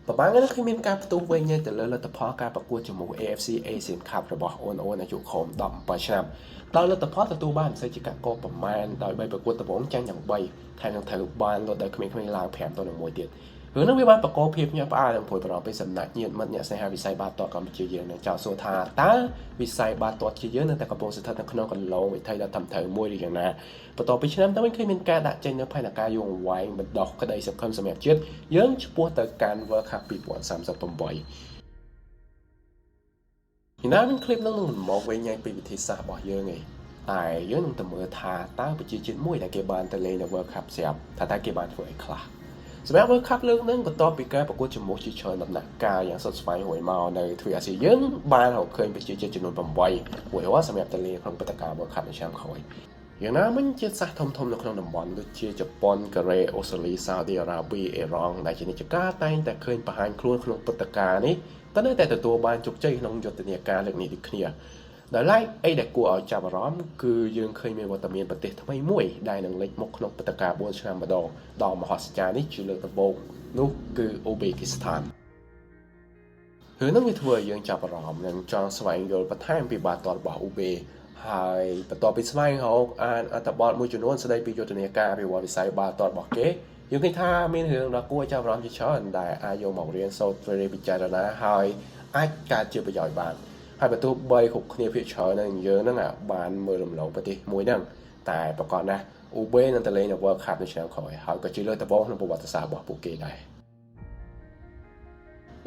ប្រហែលហ្នឹងគឺមានការផ្ទុះវិញទៅលើលទ្ធផលការប្រកួតជាមួយ AFC Asian Cup របស់អូនអាយុខំ17ឆ្នាំដោយលទ្ធផលទទួលបានមិនសូវជាកាត់កោប្រមាណដោយបីប្រកួតដំបូងចាញ់ទាំង3ថែមទាំងត្រូវបានលុតដោយក្មេងៗឡើង5-1ទៀតរឿងហ្នឹងវាបានបង្កភាពញាក់ផ្អើលនិងព្រួយបារម្ភពីសំណាក់ញាតិមិត្តអ្នកស្នេហាវិស័យបាល់ទាត់កម្ពុជាយើងនឹងចោទសួរថាតើវិស័យបាល់ទាត់ជាយើងនៅតែកំពុងស្ថិតនៅក្នុងកន្លងវិថីដ៏ត្រឹមត្រូវមួយឬយ៉ាងណាបន្ទាប់ពីឆ្នាំទៅវិញឃើញមានការដាក់ចេញនូវផែនការយូរអង្វែងបណ្ដោះក្តីសង្ឃឹមសម្រាប់ជាតិយើងឆ្ពោះទៅកាន់ World Cup 2038ណាមានឃ្លីបនឹងមកវិញញ៉ៃពីវិធីសាស្ត្ររបស់យើងឯងតែយើងនឹងទៅមើលថាតើប្រជាជាតិមួយដែលគេបានទៅលេងនៅ World Cup ស្រាប់ថាតើគេបានធ្វើអីខ្លះសម្រាប់ World Cup លើកហ្នឹងបន្ទាប់ពីការប្រកួតជាមួយជាច្រើនដំណាក់កាលយ៉ាងសុទ្ធស្វែងរួចមកនៅទ្វីបអាស៊ីយើងបានរកឃើញប្រជាជាតិចំនួន8មួយរាល់សម្រាប់ទៅលេងក្នុងព្រឹត្តិការណ៍ World Cup នៅឆ្នាំក្រោយយ៉ាងណាមិញជាតិសាសន៍ធំៗនៅក្នុងតំបន់ដូចជាជប៉ុនកូរ៉េអូស្ត្រាលីសាអូឌីអារ៉ាប៊ីអ៊ីរ៉ង់ដែលជានិច្ចការតែងតែឃើញបង្ហាញខ្លួនក្នុងព្រឹត្តិការណ៍នេះតែនៅតែទទួលបានជោគជ័យក្នុងយុទ្ធនាការលើកនេះដូចគ្នាដោយឡែកអីដែលគួរឲ្យចាប់អារម្មណ៍គឺយើងឃើញមានវត្តមានប្រទេសថ្មីមួយដែលនឹងលេចមុខក្នុងព្រឹត្តិការណ៍4ឆ្នាំម្ដងដ៏មហស្ចារ្យនេះជាលើកដំបូងនោះគឺអូបេគីស្ថានហើយនឹងវាធ្វើឲ្យយើងចាប់អារម្មណ៍និងចង់ស្វែងយល់បន្ថែមពីបាល់ទាត់របស់អូបេហើយបន្ទាប់ពីស្វែងរកអានអត្ថបទមួយចំនួនស្ដីពីយុទ្ធនាការអភិវឌ្ឍវិស័យបាល់ទាត់របស់គេយើងឃើញថាមានរឿងដ៏គួរឲ្យចាប់អារម្មណ៍ជាច្រើនដែលអាចយកមករៀនសូត្រឬពិចារណាហើយអាចកើតជាប្រយោជន៍បានហើយបើទោះបីគ្រប់គ្នាភាគច្រើននឹងយើងហ្នឹងបានមើលរំលងប្រទេសមួយហ្នឹងតែប្រកបណាស់អូបេនឹងទៅលេងនៅ World Cup នៅឆ្នាំក្រោយហើយក៏ជាលើកដំបូងក្នុងប្រវត្តិសាស្ត្ររបស់ពួកគេដែរ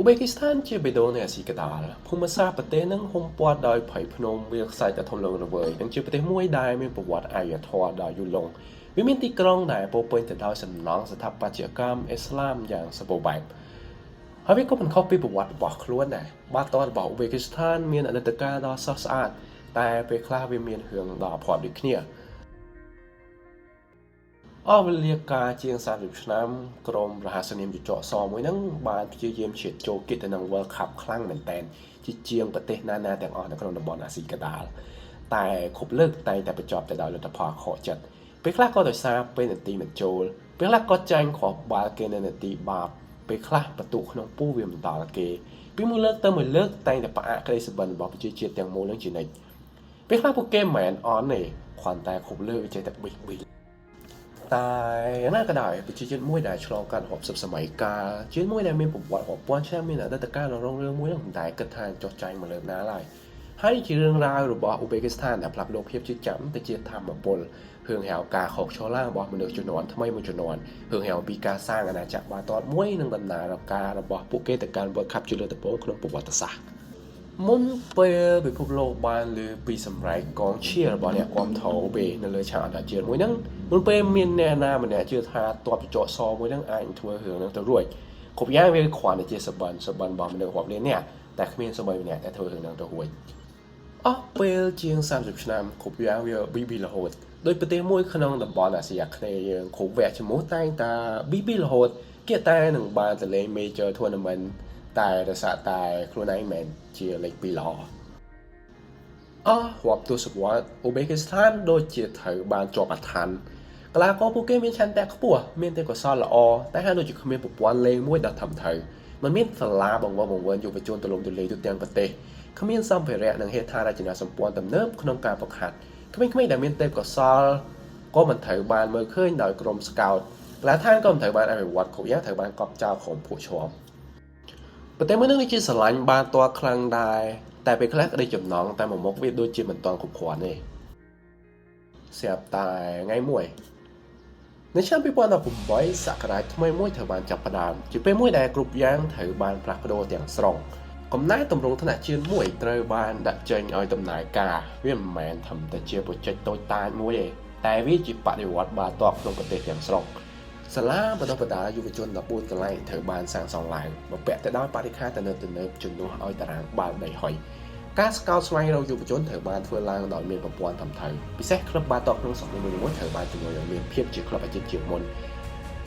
ឧបេគីស្ថានជាបេះដូងនៃអាស៊ីកណ្ដាលភូមិសាស្ត្រប្រទេសនឹងហ៊ុំព័ទ្ធដោយព្រៃភ្នំវាលខ្សាច់ដ៏ធំល្វឹងល្វើយនិងជាប្រទេសមួយដែលមានប្រវត្តិអរិយធម៌ដ៏យូរលង់វាមានទីក្រុងដែលពោរពេញទៅដោយសំណង់ស្ថាបត្យកម្មអ៊ីស្លាមយ៉ាងសម្បូរបែបហើយវាក៏មិនខុសពីប្រវត្តិរបស់ខ្លួនដែរបាល់ទាត់របស់ឧបេគីស្ថានមានអតីតកាលដ៏ស្រស់ស្អាតតែពេលខ្លះវាមានរឿងដ៏អាផាត់ដូចគ្នាអស់វេលាកាលជាង30ឆ្នាំក្រុមរហស្សនាមជជកសមួយហ្នឹងបានព្យាយាមឈានចូលគិតទៅនឹង World Cup ខ្លាំងមែនតើជាជាងប្រទេសណាទាំងអស់នៅក្នុងតំបន់អាស៊ីកណ្ដាលតែគ្រប់លើកតែងតែបញ្ចប់ទៅដោយលទ្ធផលខកចិត្តពេលខ្លះក៏ដោយសារពេលនាទីមិនចូលពេលខ្លះក៏ចាញ់គ្រាប់បាល់គេនៅនាទីបាបពេលខ្លះបន្ទុកក្នុងពោះវាមិនដល់គេពីមួយលើកទៅមួយលើកតែងតែផ្អាកក្តីសុបិនរបស់ប្រជាជាតិទាំងមូលនឹងជានិច្ចពេលខ្លះពួកគេមិនមែនអន់ទេគ្រាន់តែគ្រប់លើកចេះតែប៊ីបតែយ៉ាងណាក៏ដោយប្រជាជាតិមួយដែលឆ្លងកាត់រាប់សិបសម័យកាលជាតិមួយដែលមានប្រវត្តិរាប់ពាន់ឆ្នាំមានអតីតកាលដ៏រុងរឿងមួយនឹងមិនដែលគិតថាចោះចាញ់មកលើណាឡើយហើយជារឿងរ៉ាវរបស់ឧបេគីស្ថានដែលផ្លាស់ប្ដូរភាពជាចាំទៅជាធម្មពលរឿងរ៉ាវការខកឈរឡើងរបស់មនុស្សជំនាន់ថ្មីមួយជំនាន់រឿងរ៉ាវពីការសាងអាណាចក្របាល់ទាត់មួយនិងដំណើរការរបស់ពួកគេទៅកាន់ World Cup ជាលើកដំបូងក្នុងប្រវត្តិសាស្ត្រមុនពេលពិភពលោកបានលើពីសម្រែកកងឈៀរបស់អ្នកគាំទ្រអូបេនៅលើឆាកអន្តរជាតិមួយហ្នឹងមុនពេលមានអ្នកណាម្នាក់ជឿថាទ័ពចកសមួយហ្នឹងអាចធ្វើរឿងហ្នឹងទៅរួចគ្រប់យ៉ាងវាគ្រាន់តែជាសបិនរបស់មនុស្សរាប់លាននាក់តែគ្មានសូម្បីម្នាក់ដែលធ្វើរឿងហ្នឹងទៅរួចអស់ពេលជាង30ឆ្នាំគ្រប់យ៉ាងវាប៊ីប៊ីរហូតដោយប្រទេសមួយក្នុងតំបន់អាស៊ីអាគ្នេយ៍យើងគ្រប់វគ្គជំនួសតែងតែប៊ីប៊ីរហូតគេតែនឹងបានទៅលេង Major Tournament តែរសារតែខ្លួនឯងមិនជាលេខ2ល្អរាប់ទសវត្សរ៍ឧបេគីស្ថានដូចជាត្រូវបានជាប់អាថ័ន្តកីឡាករពួកគេមានឆន្ទៈខ្ពស់មានទេពកោសល្យល្អតែហាក់ដូចជាគ្មានប្រព័ន្ធលេងមួយដ៏ត្រឹមត្រូវមិនមានសាលាបង្វឹងយុវជនទូលំទូលាយទូទាំងប្រទេសគ្មានសម្ភារៈនិងហេដ្ឋារចនាសម្ព័ន្ធទំនើបក្នុងការហ្វឹកហាត់ក្មេងៗដែលមានទេពកោសល្យក៏មិនត្រូវបានមើលឃើញដោយក្រុមស្កោតកីឡាដ្ឋានក៏មិនត្រូវបានអភិវឌ្ឍគ្រប់យ៉ាងត្រូវបានកប់ចោលក្រុមពួកឈ្មោះប្រទេសមួយនឹងជាស្រឡាញ់បាល់ទាត់ខ្លាំងដែរតែពេលខ្លះក្តីចំណងតែមួយមុខវាដូចជាមិនទាន់គ្រប់គ្រាន់ទេស្រាប់តែថ្ងៃមួយនៅឆ្នាំ2018សក្តានថ្មីមួយត្រូវបានចាប់ផ្ដើមជាពេលមួយដែលគ្រប់យ៉ាងត្រូវបានផ្លាស់ប្ដូរទាំងស្រុងកំណែទម្រង់ថ្នាក់ជាតិមួយត្រូវបានដាក់ចេញឲ្យដំណើរការវាមិនមែនត្រឹមតែជាប្រជិតតូចតាចមួយទេតែវាជាបដិវត្តបាល់ទាត់ក្នុងប្រទេសទាំងស្រុងសាលាបណ្ដុះបណ្ដាលយុវជន14កន្លែងត្រូវបានសាងសង់ឡើងបំពាក់ទៅដោយបរិក្ខារទំនើបជំនួសឲ្យតារាងបាល់ដីហុយការស្កោតស្វែងរកយុវជនត្រូវបានធ្វើឡើងដោយមានប្រព័ន្ធត្រឹមត្រូវពិសេសក្លឹបបាល់ទាត់ក្នុងស្រុកនីមួយៗត្រូវបានជំនួយឲ្យមានភាពជាក្លឹបអាជីពជាមុន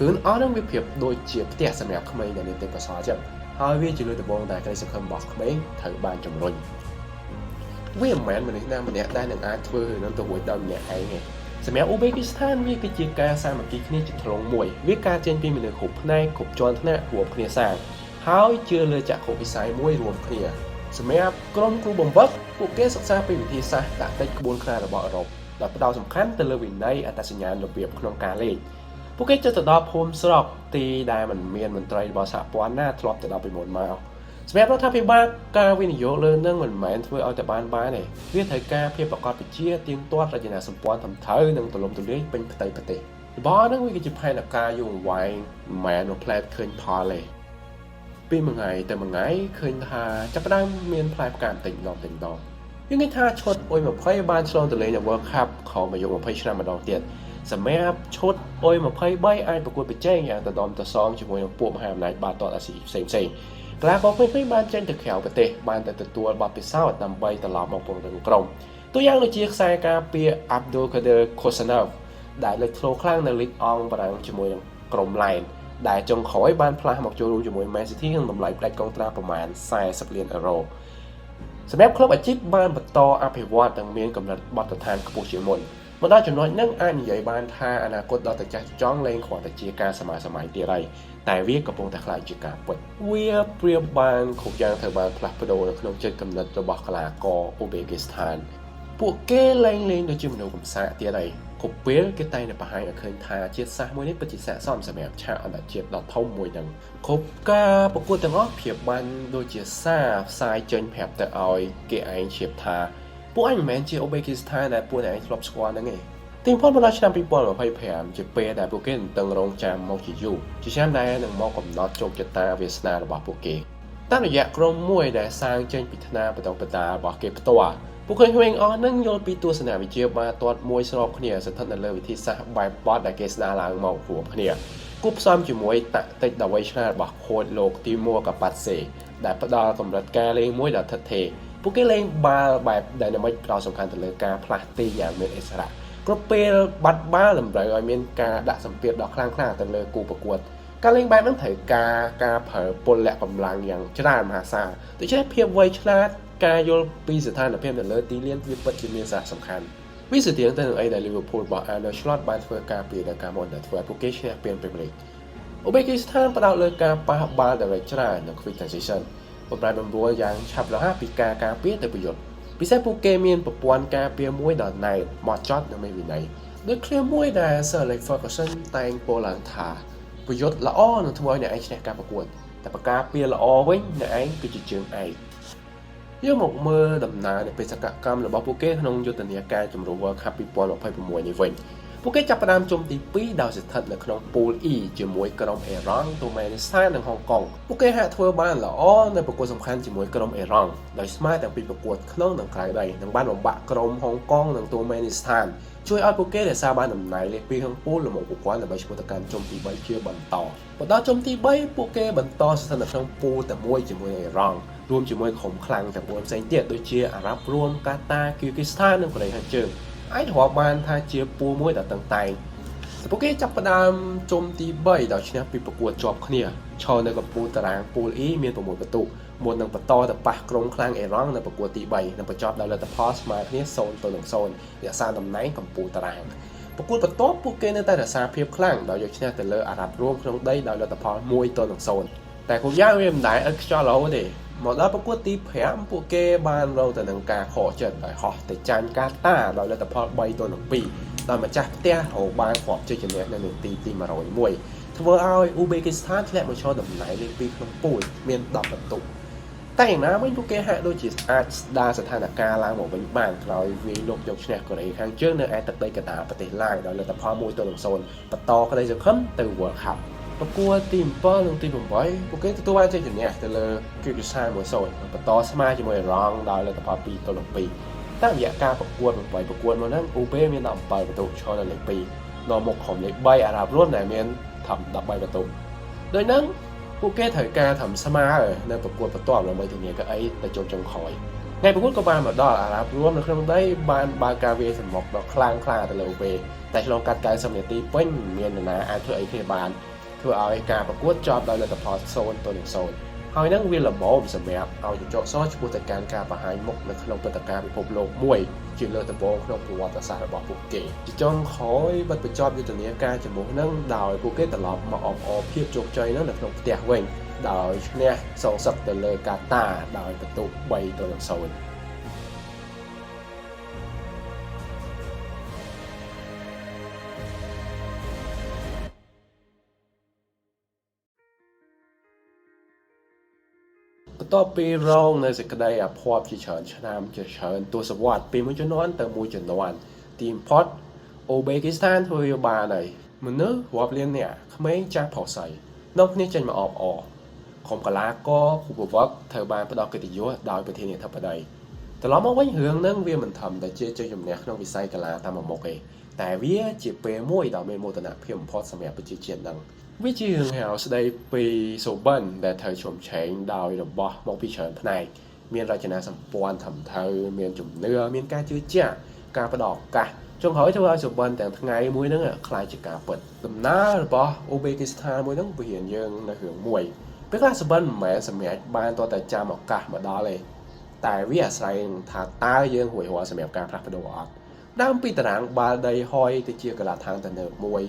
រឿងអស់នឹងវាប្រៀបដូចជាផ្ទះសម្រាប់ក្មេងដែលមានទេពកោសល្យចឹងហើយវាជាលើកដំបូងដែលក្តីសង្ឃឹមរបស់ក្មេងត្រូវបានជំរុញវាមិនមែនមនុស្សណាម្នាក់ដែលនឹងអាចធ្វើរឿងនោះទៅរួចដោយម្នាក់ឯងទេសម្រាប់ឧបេគីស្ថានវាគឺជាការសាមគ្គីគ្នាជាធ្លុងមួយវាការចេញពីមនុស្សគ្រប់ផ្នែកគ្រប់ជាន់ថ្នាក់រួមគ្នាសាងហ ហើយជឿលើចក្ខុវិស័យមួយរួមគ្នាសម្រាប់ក្រុមគ្រូបង្វឹកពួកគេសិក្សាពីវិធីសាស្ត្រតាក់ទិចក្បួនខ្នាតរបស់អឺរ៉ុបដែលផ្ដោតសំខាន់ទៅលើវិន័យអត្តសញ្ញាណរបៀបក្នុងការលេងពួកគេចុះទៅដល់ភូមិស្រុកទីដែលមិនមានមន្ត្រីរបស់សហព័ន្ធណាធ្លាប់ទៅដល់ពីមុនមកសម្រាប់រដ្ឋាភិបាលការវិនិយោគលើនឹងមិនមែនធ្វើឲ្យតែបានទេវាត្រូវការភាពប្រកបវិជ្ជាទៀងទាត់រចនាសម្ព័ន្ធត្រឹមត្រូវនិងទូលំទូលាយពេញផ្ទៃប្រទេសរបស់ហ្នឹងវាគឺជាផែនការយូរអង្វែងមិនមែនមកផ្លែឃើញផលទេពីមួយថ្ងៃទៅមួយថ្ងៃឃើញថាចាប់ផ្ដើមមានផ្លែផ្កាបន្តិចម្ដងយើងនិយាយថាឈុតអុយ20បានឆ្លងទៅលេងនៅ World Cup ក្រោយមកយក20ឆ្នាំម្ដងទៀតសម្រាប់ឈុតអុយ23អាចប្រកួតប្រជែងយ៉ាងដដំតសងជាមួយនឹងពួកមហាអំណាចបាល់ទាត់អាស៊ីផ្សេងកីឡាករពេញៗបានចេញទៅក្រៅប្រទេសបានតែទទួលបទពិសោធន៍ដើម្បីត្រឡប់មកពង្រឹងក្រុមตัวយ៉ាងដូចជាខ្សែការពារ Abdulkader Khoshanov ដែលលេចធ្លោខ្លាំងនៅលីកអង់បារាំងជាមួយនឹងក្រុម Lens ដែលចុងក្រោយបានផ្លាស់មកចូលរួមជាមួយ Man City ក្នុងតម្លៃផ្ដាច់កងត្រាប្រមាណ40លានអឺរ៉ូសម្រាប់ក្លឹបអាជីពបានបន្តអភិវឌ្ឍនិងមានកម្រិតបទដ្ឋានខ្ពស់ជាងមុនមកដល់ចំណុចហ្នឹងអាចនិយាយបានថាអនាគតដ៏ត្រចះចង់លេងគ្រាន់តែជាការសម័យទៀតហើយតែវាកំពុងតែខ្លាចជាការពិតវាប្រៀបបានគ្រប់យ៉ាងត្រូវបានផ្លាស់ប្ដូរនៅក្នុងចិត្តគំនិតរបស់កីឡាករអ៊ូបេគីស្ថានពួកគេលេងដូចជាមនុស្សកំសាកទៀតហើយគ្រប់ពេលគេតែងតែបង្ហាញឲ្យឃើញថាជាតិសាសន៍មួយនេះពិតជាស័ក្តិសមសម្រាប់ឆាកអន្តរជាតិដ៏ធំមួយហ្នឹងគ្រប់ការប្រកួតទាំងអស់ភាពបានដូចជាសារផ្សាយចេញប្រាប់ទៅឲ្យគេឯងជ្រាបថាពួកអញមិនមែនជាអ៊ូបេគីស្ថានដែលពួកឯងធ្លាប់ស្គាល់ហ្នឹងទេទីបំផុតមកដល់ឆ្នាំ2025ជាពេលដែលពួកគេនឹងតឹងរង់ចាំមកជាយូរជាឆ្នាំដែលនឹងមកកំណត់ជោគជតាវាសនារបស់ពួកគេតាមរយៈក្រុមមួយដែលសាងចេញពីថ្នាលបដងបដារបស់គេផ្ទាល់ពួកក្មេងៗអស់នឹងយល់ពីទស្សនវិជ្ជាបាល់ទាត់មួយស្របគ្នាស្ថិតនៅលើវិធីសាស្ត្របែបបទដែលគេស្ដារឡើងមករួមគ្នាគូផ្សំជាមួយតាក់ទិចដ៏វៃឆ្លាតរបស់ខូចលោកទីមួកាប៉ាត់សេដែលផ្ដល់កម្រិតការលេងមួយដ៏ថិតថេរពួកគេលេងបាល់បែប Dynamic ផ្ដោតសំខាន់ទៅលើការផ្លាស់ទីយ៉ាងមានឥស្សរៈគ្រប់ពេលបាត់បាល់តម្រូវឲ្យមានការដាក់សម្ពាធដ៏ខ្លាំងក្លាទៅលើគូប្រកួតការលេងបែបហ្នឹងត្រូវការប្រើពលៈកម្លាំងយ៉ាងច្រើនមហាសាលដូច្នេះភាពវៃឆ្លាតការយល់ពីស្ថានភាពនៅលើទីលានវាពិតជាមានសារៈសំខាន់វាស្ទៀងទៅនឹងអីដែល Liverpool របស់ Arne Slot បានធ្វើការពីដល់ការមកដែលធ្វើឲ្យពួកគេឈ្នះពាន Premier League អូបេគីស្ថានផ្ដោតលើការប៉ះបាល់ដែលច្រើននិង Quick Transition បំប្រែបំរួលយ៉ាងឆាប់រហ័សពីការការពារទៅប្រយុទ្ធពិសេសពួកគេមានប្រព័ន្ធការពារមួយដ៏ណែនមកចត់និងមានវិន័យដូចឃ្លាមួយដែល Sir Alex Ferguson តែងពោលឡើងថាប្រយុទ្ធល្អនឹងធ្វើឲ្យអ្នកឯងឈ្នះការប្រកួតតែប្រការពារល្អវិញអ្នកឯងគឺជាជើងឯងយើងមកមើលដំណើរនៃបេសកកម្មរបស់ពួកគេក្នុងយុទ្ធនាការជម្រុំ World Cup 2026នេះវិញពួកគេចាប់ផ្ដើមជុំទី2ដោយស្ថិតនៅក្នុង Pool E ជាមួយក្រុមអេរ៉ង់ ទូម៉ែនីស្ថាននិងហុងកុងពួកគេហាក់ធ្វើបានល្អនៅប្រកួតសំខាន់ជាមួយក្រុមអេរ៉ង់ដោយស្មើទាំងពីប្រកួតក្នុងនិងក្រៅដីនិងបានបំបាក់ក្រុមហុងកុងនិងទូម៉ែនីស្ថានជួយឲ្យពួកគេរក្សាបានតំណែងលេខ2ក្នុង Pool ល្មមពួកគាត់ដើម្បីឈ្មោះទៅកាន់ជុំទី3ជាបន្តមកដល់ជុំទី3ពួកគេបន្តស្ថិតនៅក្នុង Pool តែមួយជាមួយអេរ៉ង់រួមជាមួយក្រុមខ្លាំងទាំង4ផ្សេងទៀតដូចជាអារ៉ាប់រួមកាតាគីគីស្ថាននិងកូរ៉េខាងជើងអាចរាប់បានថាជាពូមួយដ៏តឹងតែងពួកគេចាប់ផ្ដើមជុំទី3ដោយឈ្នះពីប្រកួតជាប់គ្នាឈរនៅកំពូលតារាងពូល E មាន6ពិន្ទុមុននឹងបន្តទៅប៉ះក្រុមខ្លាំងអេរ៉ង់នៅប្រកួតទី3និងបញ្ចប់ដោយលទ្ធផលស្មើគ្នា0-0រក្សាតំណែងកំពូលតារាងប្រកួតបន្ទាប់ពួកគេនៅតែរក្សាភាពខ្លាំងដោយយកឈ្នះទៅលើអារ៉ាប់រួមក្នុងដីដោយលទ្ធផល1-0តែគ្រប់យ៉ាងវាមិនដែលឥតខ្យល់រហូតទេមកដល់ប្រកួតទី5ពួកគេបានរងទៅនឹងការខកចិត្តដោយហោះទៅចាញ់កាតាដោយលទ្ធផល3-2ដោយម្ចាស់ផ្ទះរកបានគ្រាប់ជ័យជំនះនៅនាទី101ធ្វើឲ្យអ៊ូបេគីស្ថានធ្លាក់មកឈរតំណែងលេខ2ក្នុងពូលមាន10ពិន្ទុតែយ៉ាងណាវិញពួកគេហាក់ដូចជាអាចស្ដារស្ថានភាពឡើងមកវិញបានក្រោយវាយលុកយកឈ្នះកូរ៉េខាងជើងនៅឯទឹកដីកាតាប្រទេសឡាវដោយលទ្ធផល1-0បន្តក្តីសង្ឃឹមទៅ World Cupប្រកួតទី7និងទី8ពួកគេទទួលបានជ័យជំនះទៅលើគីគីសាន1-0បន្តស្មើជាមួយរ៉ង់ដោយលទ្ធផល2-2តាមរយៈការប្រកួត8ប្រកួតមកហ្នឹងអ៊ូបេមាន17ពិន្ទុឈរនៅលេខ2នៅមុខក្រុមលេខ3អារ៉ាប់រួមដែលមាន13ពិន្ទុដោយហ្នឹងពួកគេត្រូវការធ្វើស្មើនៅប្រកួតបន្ទាប់ដើម្បីធានាកៅអីទៅចូលចុងក្រោយថ្ងៃប្រកួតក៏បានមកដល់អារ៉ាប់រួមនៅក្នុងដីបានបើកការវាយសម្មុខដ៏ខ្លាំងក្លាទៅលើអ៊ូបេតែឆ្លងកាត់90នាទីពេញមាននរណាអាចធ្វើអីគ្នាបានធ្វើឲ្យការប្រកួតចប់ដោយលទ្ធផល0-0 ហើយនឹងវាល្មមសម្រាប់ឲ្យចកសឈ្មោះទៅកាន់ការបង្ហាញមុខនៅក្នុងព្រឹត្តិការណ៍ពិភពលោកមួយជាលើកដំបូងក្នុងប្រវត្តិសាស្ត្ររបស់ពួកគេជាចុងក្រោយបាត់បញ្ចប់យុទ្ធនាការជាមួយនឹងដោយពួកគេត្រឡប់មកអបអរភាពជោគជ័យនៅក្នុងផ្ទះវិញដោយឈ្នះសងសឹកទៅលើកាតាដោយពិន្ទុ3-0 បន្ទាប់ពីរងនៅសេចក្តីអាភ័ព្វជាច្រើនឆ្នាំជាច្រើនទសវត្សរ៍ពីមួយជំនាន់ទៅមួយជំនាន់ទីបំផុតអូបេគីស្ថានធ្វើវាបានហើយមនុស្សរាប់លាននាក់ក្មេងចាស់ប្រុសស្រីនាំគ្នាចេញមកអបអរក្រុមកីឡាករគូប្រវត្តិត្រូវបានផ្ដល់កិត្តិយសដោយប្រធានាធិបតីត្រឡប់មកវិញរឿងហ្នឹងវាមិនធម្មតាជាជ័យជំនះក្នុងវិស័យកីឡាតាមមុខទេតែវាជាពេលមួយដ៏មានមោទនភាពបំផុតសម្រាប់ប្រជាជាតិហ្នឹងវាជារឿងហៅស្ដីពីសូបិនដែលត្រូវជុំឆេងដោយរបស់មកពីច្រើនផ្នែកមានរចនាសម្ព័ន្ធធំធៅមានជំនឿមានការជឿជាក់ការផ្ដល់ឱកាសចុងក្រោយធ្វើឲ្យសូបិនទាំងថ្ងៃមួយហ្នឹងคล้ายជាការពិតដំណើររបស់អូបេគីស្ថានមួយហ្នឹងវារៀនយើងនៅរឿងមួយពេលខ្លះសូបិនមិនមែនសម្រេចបានតតែចាំឱកាសមកដល់ទេតែវាអាស្រ័យនឹងថាតើយើងរួចរាល់សម្រាប់ការផ្លាស់ប្ដូរអត់ដើមពីតារាងបាល់ដីហុយទៅជាកីឡាដ្ឋានទំនើបមួយ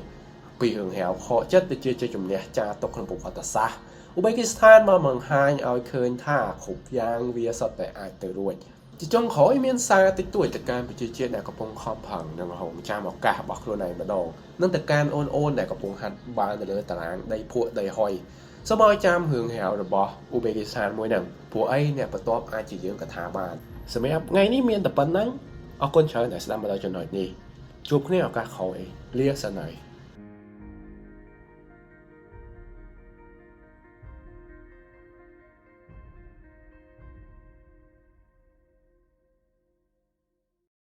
ពីរឿងហៅខកចិត្តទៅជាជ័យជំនះចារទុកក្នុងប្រវត្តិសាស្ត្រឧបេគីស្ថានមកបង្ហាញឲ្យឃើញថាគ្រប់យ៉ាងវាសុទ្ធតែអាចទៅរួចជាចុងក្រោយមានសារតិចតួចទៅកាន់ប្រជាជាតិដែលកំពុងខំប្រឹងនិងរងចាំឱកាសរបស់ខ្លួនឯងម្ដងនិងទៅកាន់អូនដែលកំពុងហាត់បាល់នៅលើតារាងដីភក់ដីហុយសូមឲ្យចាំរឿងហៅរបស់ឧបេគីស្ថានមួយហ្នឹងព្រោះអីអ្នកបន្ទាប់អាចជាយើងកថាបានសម្រាប់ថ្ងៃនេះមានតែប៉ុណ្្នឹងអរគុណច្រើនដែលស្ដាប់មកដល់ចំណុចនេះជួបគ្នាឱកាសក្រោយលាសិនហើយ